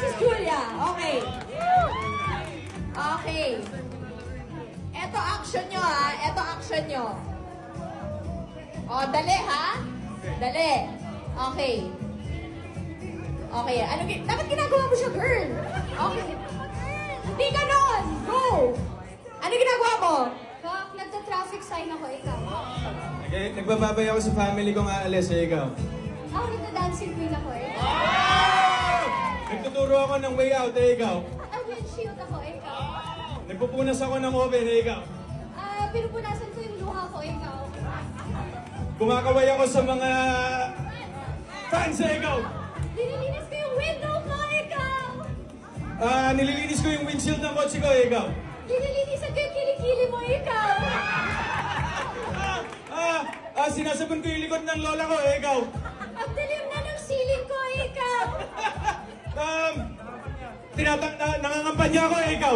Mrs. Julia. Okay. Okay. Eto action nyo ha. Eto action nyo. O, dali ha. Dali. Okay. Okay. Dapat ginagawa mo siya, girl. Okay. Hindi ganon. Go. Ano ginagawa mo? Kak, nagta-traffic sign ako, ikaw. Okay, nagbababay ako sa family kong aalis, ikaw. Ako, nagta-dancing queen ako, eh. Nagtuturo ako ng way out, ikaw. Windshield ako, ikaw. Nagpupunas ako ng oven, ikaw. Pinupunasan ko yung luha ko, ikaw. Kumakaway ako sa mga fans, ikaw. Nililinis ko yung window ko, ikaw. Nililinis ko yung windshield ng kotse ko, ikaw. Nililinisan ko yung kilikili mo, ikaw. Sinasabon ko yung likod ng lola ko, ikaw. Ang dilim na ng ceiling ko, ikaw. Nangangampanya ako, ikaw.